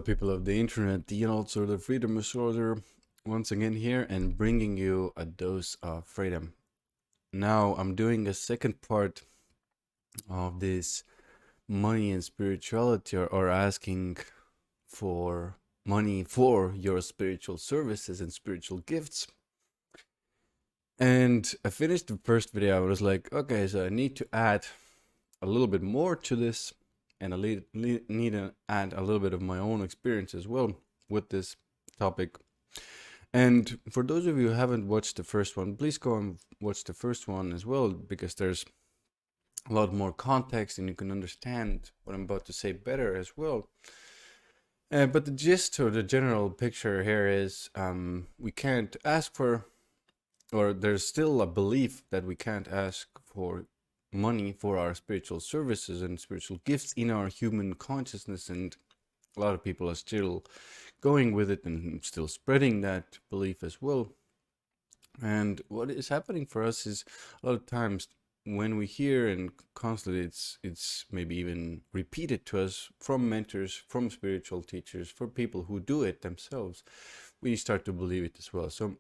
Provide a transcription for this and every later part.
people of the internet, Ian Altosaar Freedom Astrology, once again here and bringing you a dose of freedom. Now I'm doing a second part of this money and spirituality, or asking for money for your spiritual services and spiritual gifts. And I finished the first video. I was like, okay, so I need to add a little bit more to this, and I need to add a little bit of my own experience as well with this topic. And for those of you who haven't watched the first one, please go and watch the first one as well, because there's a lot more context and you can understand what I'm about to say better as well. But the gist or the general picture here is we can't ask for, or there's still a belief that we can't ask for money for our spiritual services and spiritual gifts in our human consciousness, and a lot of people are still going with it and still spreading that belief as well. And what is happening for us is a lot of times when we hear and constantly it's maybe even repeated to us from mentors, from spiritual teachers, for people who do it themselves, we start to believe it as well. So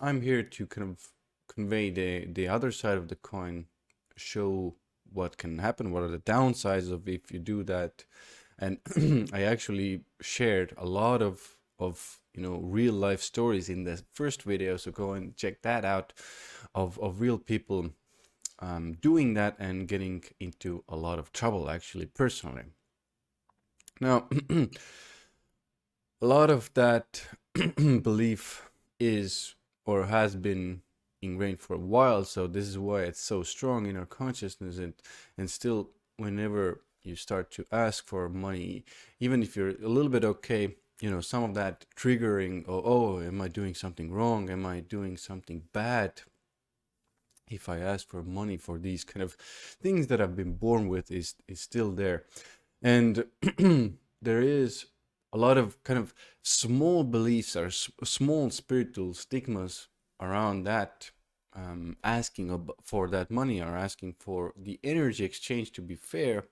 I'm here to kind of convey the other side of the coin, show what can happen, what are the downsides of if you do that. And I actually shared a lot of real life stories in the first video, so go and check that out, of real people doing that and getting into a lot of trouble, actually, personally. Now a lot of that belief is or has been ingrained for a while, so this is why it's so strong in our consciousness. And still, whenever you start to ask for money, even if you're a little bit okay, some of that triggering, oh, am I doing something wrong, am I doing something bad if I ask for money for these kind of things that I've been born with, is still there. And there is a lot of kind of small beliefs or small spiritual stigmas around that, asking for that money, or asking for the energy exchange to be fair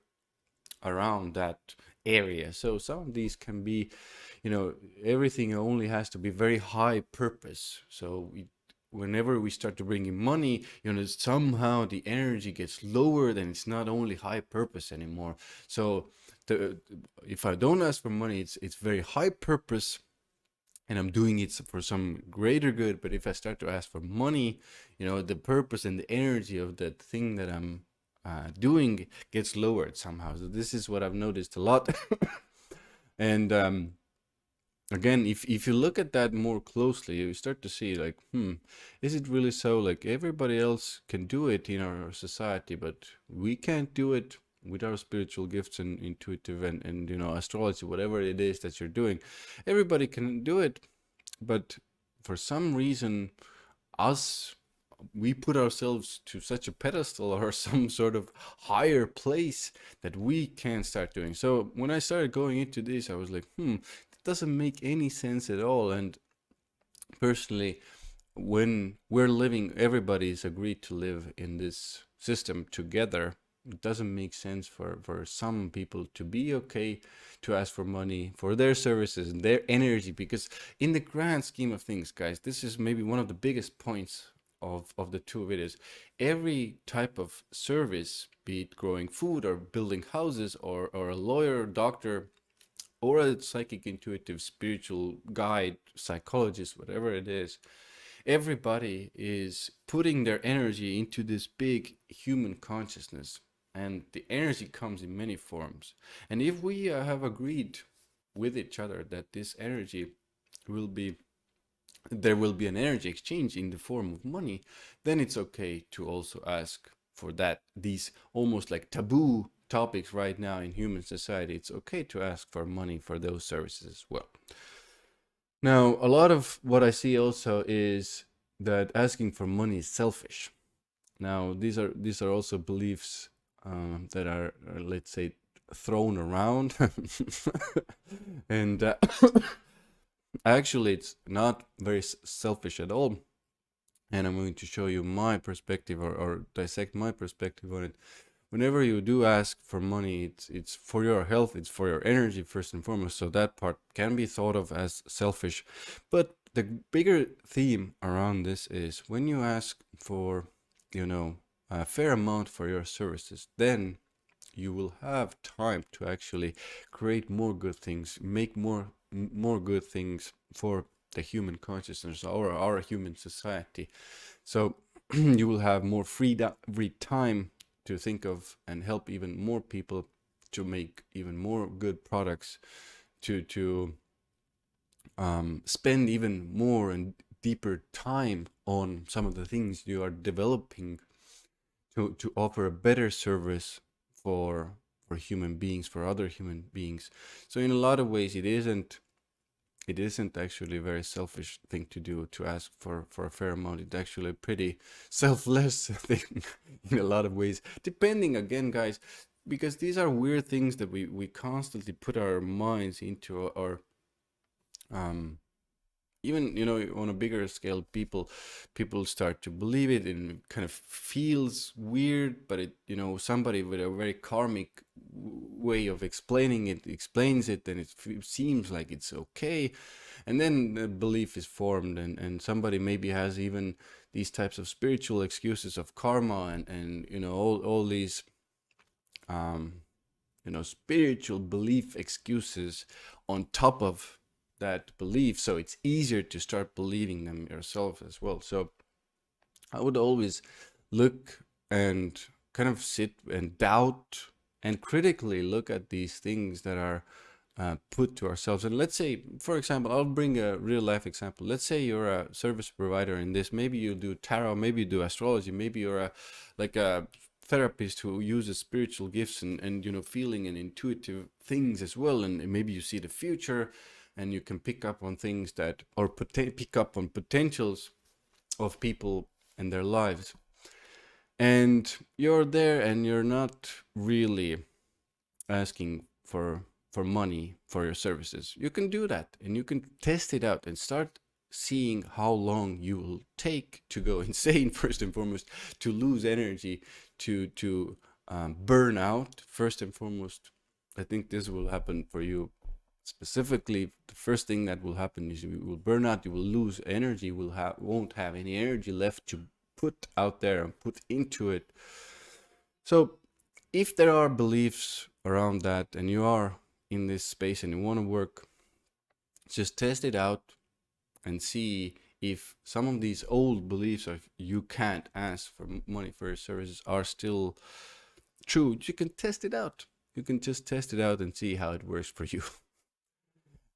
around that area. So some of these can be, everything only has to be very high purpose. So whenever we start to bring in money, somehow the energy gets lowered and it's not only high purpose anymore. So if I don't ask for money, it's very high purpose and I'm doing it for some greater good. But if I start to ask for money, the purpose and the energy of that thing that I'm doing gets lowered somehow. So this is what I've noticed a lot. And again, if you look at that more closely, you start to see like, is it really so? Like, everybody else can do it in our society, but we can't do it with our spiritual gifts and intuitive and astrology, whatever it is that you're doing. Everybody can do it, but for some reason, we put ourselves to such a pedestal or some sort of higher place that we can start doing. So when I started going into this, I was like, that doesn't make any sense at all. And personally, when we're living, everybody's agreed to live in this system together. It doesn't make sense for some people to be okay to ask for money for their services and their energy, because in the grand scheme of things, guys, this is maybe one of the biggest points of the two videos. Every type of service, be it growing food or building houses or a lawyer, doctor, or a psychic, intuitive, spiritual guide, psychologist, whatever it is, everybody is putting their energy into this big human consciousness, and the energy comes in many forms. And if we have agreed with each other that this energy will be, there will be an energy exchange in the form of money, then it's okay to also ask for that. These almost like taboo topics right now in human society, it's okay to ask for money for those services as well. Now, a lot of what I see also is that asking for money is selfish. Now, these are also beliefs that are, let's say, thrown around, and actually, it's not very selfish at all. And I'm going to show you my perspective, or dissect my perspective on it. whenever you do ask for money, it's for your health, it's for your energy first and foremost. So that part can be thought of as selfish. But the bigger theme around this is when you ask for, a fair amount for your services, then you will have time to actually create more good things, make more good things for the human consciousness or our human society. So you will have more free time to think of and help even more people, to make even more good products, to spend even more and deeper time on some of the things you are developing, to offer a better service for human beings, for other human beings. So in a lot of ways, it isn't actually a very selfish thing to do, to ask for a fair amount. It's actually a pretty selfless thing in a lot of ways, depending, again, guys, because these are weird things that we constantly put our minds into, or um even, on a bigger scale, people start to believe it, and it kind of feels weird, but it, somebody with a very karmic way of explaining it explains it, and it seems like it's okay. And then the belief is formed, and somebody maybe has even these types of spiritual excuses of karma, and all these spiritual belief excuses on top of that belief, so it's easier to start believing them yourself as well. So I would always look and kind of sit and doubt and critically look at these things that are put to ourselves. And let's say, for example, I'll bring a real life example. Let's say you're a service provider in this. Maybe you do tarot, maybe you do astrology, maybe you're a therapist who uses spiritual gifts and feeling and intuitive things as well. And maybe you see the future, and you can pick up on things that, or pick up on potentials of people and their lives. And you're there, and you're not really asking for money for your services. You can do that, and you can test it out and start seeing how long you will take to go insane, first and foremost, to lose energy, to burn out, first and foremost. I think this will happen for you specifically. The first thing that will happen is you will burn out, you will lose energy, won't have any energy left to put out there and put into it. So if there are beliefs around that, and you are in this space and you want to work, just test it out and see if some of these old beliefs of you can't ask for money for your services are still true. You can test it out. You can just test it out and see how it works for you.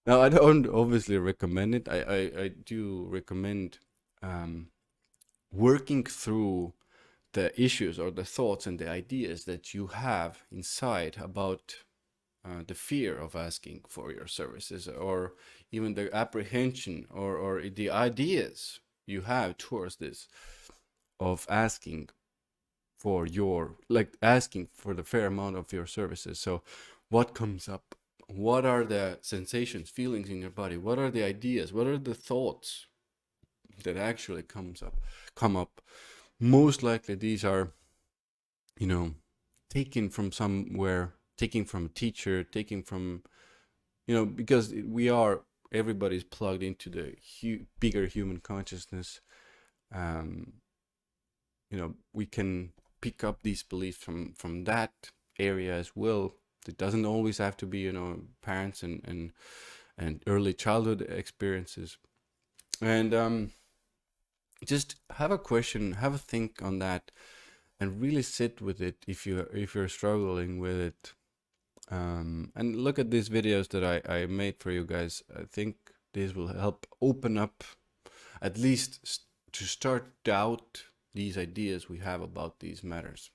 Now, I don't obviously recommend it. I do recommend working through the issues or the thoughts and the ideas that you have inside about the fear of asking for your services, or even the apprehension or the ideas you have towards this, of asking for asking for the fair amount of your services. So what comes up? What are the sensations, feelings in your body? What are the ideas? What are the thoughts that actually come up? Most likely these are, taken from somewhere, taken from a teacher, taken from, because everybody's plugged into the bigger human consciousness. We can pick up these beliefs from that area as well. It doesn't always have to be, parents and early childhood experiences. And just have a question, have a think on that, and really sit with it if you're struggling with it. And look at these videos that I made for you guys. I think this will help open up, at least to start doubt these ideas we have about these matters,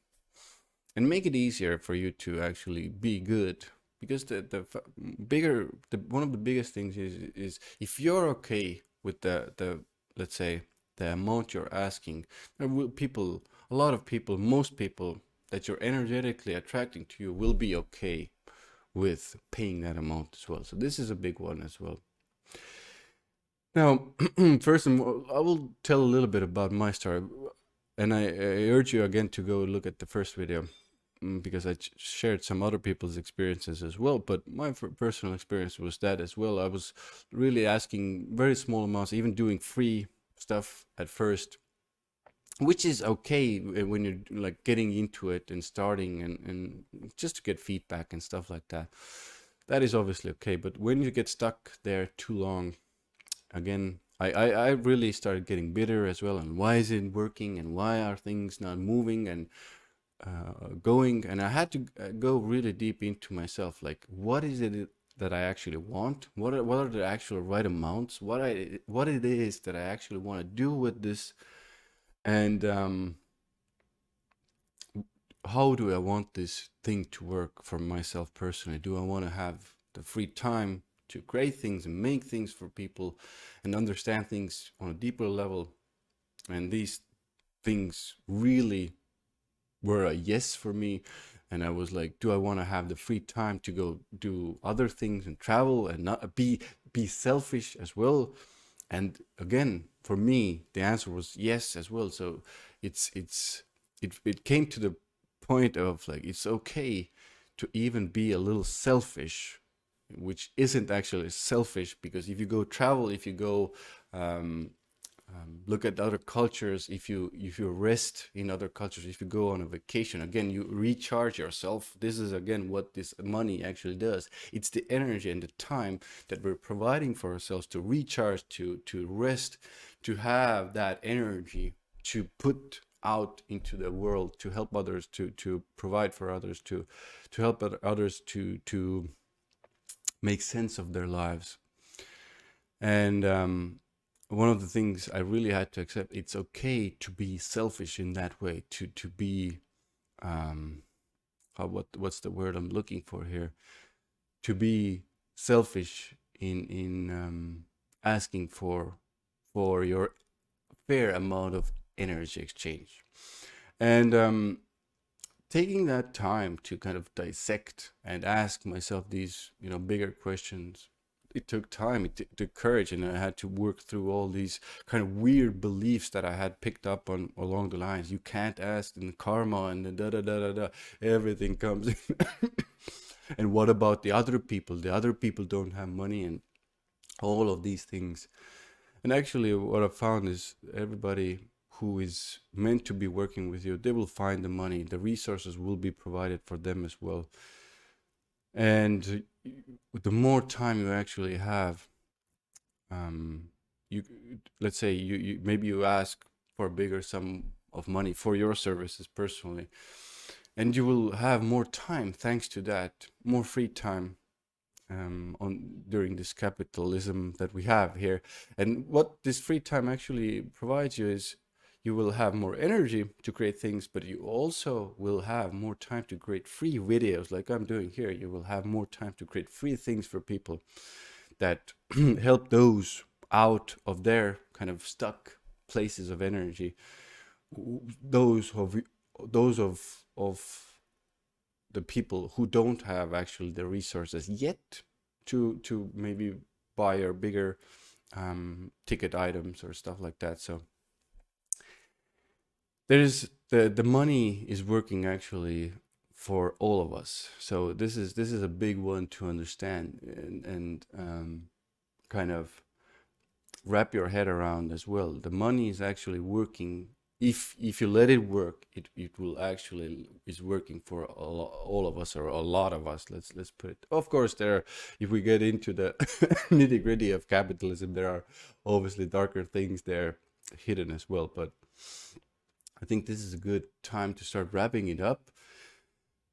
and make it easier for you to actually be good. Because one of the biggest things is if you're okay with the let's say the amount you're asking, there will a lot of people, most people that you're energetically attracting to you will be okay with paying that amount as well. So this is a big one as well. Now, first of all, I will tell a little bit about my story, and I urge you again to go look at the first video. because I shared some other people's experiences as well. But my personal experience was that as well. I was really asking very small amounts, even doing free stuff at first, which is okay when you're like getting into it and starting and just to get feedback and stuff like that. That is obviously okay. But when you get stuck there too long, again, I really started getting bitter as well. And why is it working? And why are things not moving and going? And I had to go really deep into myself. Like, what is it that I actually want? What are the actual right amounts? What it is that I actually want to do with this? And how do I want this thing to work for myself personally? Do I want to have the free time to create things and make things for people and understand things on a deeper level? And these things really were a yes for me. And I was like, do I want to have the free time to go do other things and travel and not be selfish as well? And again, for me, the answer was yes as well. So it came to the point of like, it's okay to even be a little selfish, which isn't actually selfish, because if you go travel, if you go look at other cultures, if you rest in other cultures, if you go on a vacation, again, you recharge yourself. This is again what this money actually does. It's the energy and the time that we're providing for ourselves to recharge, to rest, to have that energy to put out into the world, to help others, to provide for others, to help others to make sense of their lives. And one of the things I really had to accept, it's okay to be selfish in that way, to be what's the word I'm looking for here, to be selfish in asking for your fair amount of energy exchange. And taking that time to kind of dissect and ask myself these bigger questions, it took time, it took courage, and I had to work through all these kind of weird beliefs that I had picked up on along the lines. You can't ask, and karma, and the da da da da da, everything comes in. And what about the other people? The other people don't have money, and all of these things. And actually, what I found is everybody who is meant to be working with you, they will find the money. The resources will be provided for them as well. And the more time you actually have, you let's say you maybe you ask for a bigger sum of money for your services personally, and you will have more time thanks to that, more free time on during this capitalism that we have here. And what this free time actually provides you is you will have more energy to create things, but you also will have more time to create free videos like I'm doing here. You will have more time to create free things for people that help those out of their kind of stuck places of energy, those of the people who don't have actually the resources yet to maybe buy or bigger ticket items or stuff like that. So there's the money is working actually for all of us. So this is a big one to understand and kind of wrap your head around as well. The money is actually working. If you let it work, it will actually is working for all of us, or a lot of us. Let's put it. Of course, if we get into the nitty gritty of capitalism, there are obviously darker things there hidden as well. But I think this is a good time to start wrapping it up.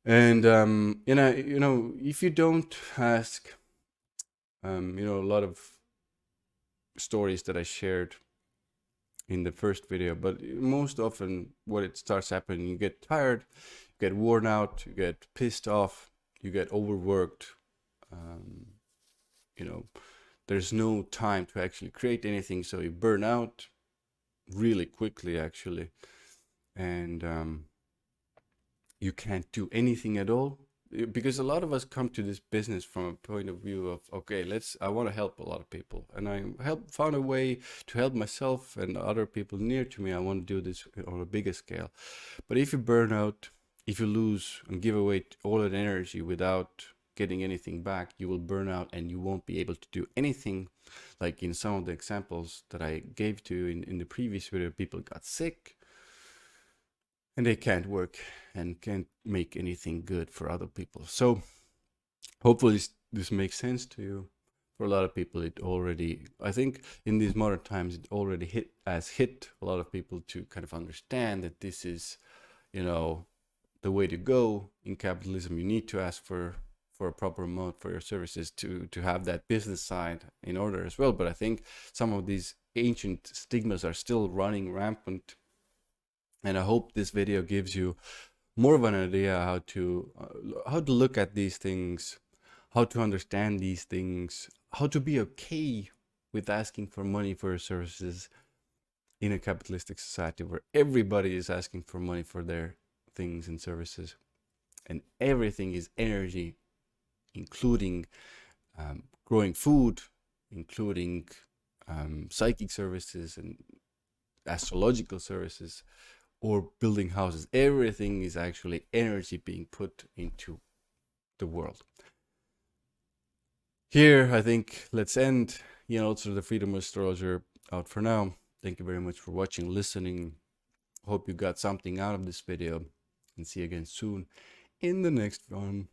And if you don't ask, a lot of stories that I shared in the first video, but most often what it starts happening, you get tired, you get worn out, you get pissed off, you get overworked. There's no time to actually create anything, so you burn out really quickly actually, and you can't do anything at all, because a lot of us come to this business from a point of view of, okay, I want to help a lot of people, and I found a way to help myself and other people near to me. I want to do this on a bigger scale. But if you burn out, if you lose and give away all that energy without getting anything back, you will burn out and you won't be able to do anything. Like in some of the examples that I gave to you in the previous video, people got sick and they can't work and can't make anything good for other people. So hopefully this makes sense to you. For a lot of people, it already, I think in these modern times, it already hit a lot of people to kind of understand that this is, you know, the way to go in capitalism. You need to ask for a proper amount for your services to have that business side in order as well. But I think some of these ancient stigmas are still running rampant. And I hope this video gives you more of an idea how to look at these things, how to understand these things, how to be okay with asking for money for your services in a capitalistic society where everybody is asking for money for their things and services, and everything is energy, including growing food, including psychic services and astrological services, or building houses. Everything is actually energy being put into the world. Here, I think let's end. Ian Altosaar, the Freedom Astrologer, out for now. Thank you very much for watching, listening. Hope you got something out of this video, and see you again soon in the next one.